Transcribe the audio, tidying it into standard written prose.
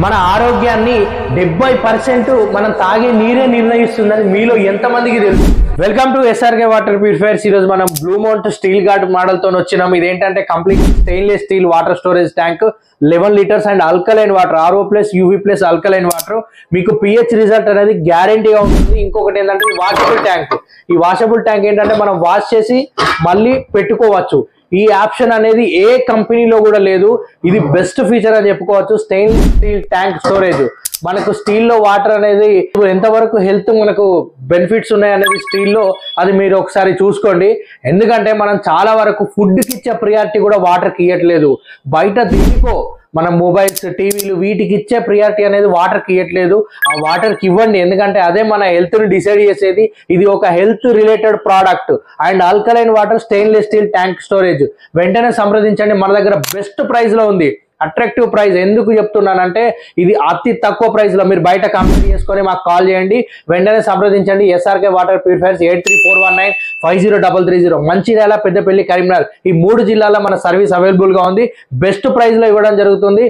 మన ఆరోగ్యాన్ని 70% మనం తాగే నీరే నిర్ణయిస్తుందని మీలో ఎంతమందికి తెలుసు? Welcome to SRK water purifiers. ఈరోజు మనం Blue Mount steel guard model తో వచ్చినాం. ఇదేంటంటే complete stainless steel water storage tank, 11 litres and alkaline water, RO plus UV plus alkaline water. మీకు pH రిజల్ట్ అనేది గ్యారంటీగా ఉంటుంది. ఇంకొకటి ఏంటంటే వాషబుల్ ట్యాంక్. ఈ వాషబుల్ ట్యాంక్ ఏంటంటే మనం వాష్ చేసి మళ్ళీ పెట్టుకోవచ్చు. ఈ ఆప్షన్ అనేది ఏ కంపెనీలో కూడా లేదు. ఇది బెస్ట్ ఫీచర్ అని చెప్పుకోవచ్చు. Stainless steel tank storage. మనకు స్టీల్ లో వాటర్ అనేది ఎంతవరకు హెల్త్ మనకు బెనిఫిట్స్ ఉన్నాయి అనేది స్టీల్లో అది మీరు ఒకసారి చూసుకోండి. ఎందుకంటే మనం చాలా వరకు ఫుడ్ కి ఇచ్చే ప్రియారిటీ కూడా వాటర్ కి ఇవ్వట్లేదు. బయట దీనికో మన మొబైల్స్, టీవీలు వీటికి ఇచ్చే ప్రియారిటీ అనేది వాటర్ కి ఇవ్వట్లేదు. ఆ వాటర్ కి ఇవ్వండి, ఎందుకంటే అదే మన హెల్త్ ని డిసైడ్ చేసేది. ఇది ఒక health related product. And alkaline water stainless steel tank storage వెంటనే సంప్రదించండి. మన దగ్గర బెస్ట్ ప్రైస్ లో ఉంది. అట్రాక్టివ్ ప్రైస్ ఎందుకు చెప్తున్నానంటే ఇది అతి తక్కువ ప్రైస్ లో మీరు బయట కంపేర్ చేసుకొని మాకు కాల్ చేయండి. వెంటనే సంప్రదించండి. SRK water purifiers 8341950330. Mancherial, Peddapalli, Karimnagar ఈ 3 జిల్లాల్లో మన సర్వీస్ అవైలబుల్ గా ఉంది. బెస్ట్ ప్రైస్ లో ఇవ్వడం జరుగుతుంది.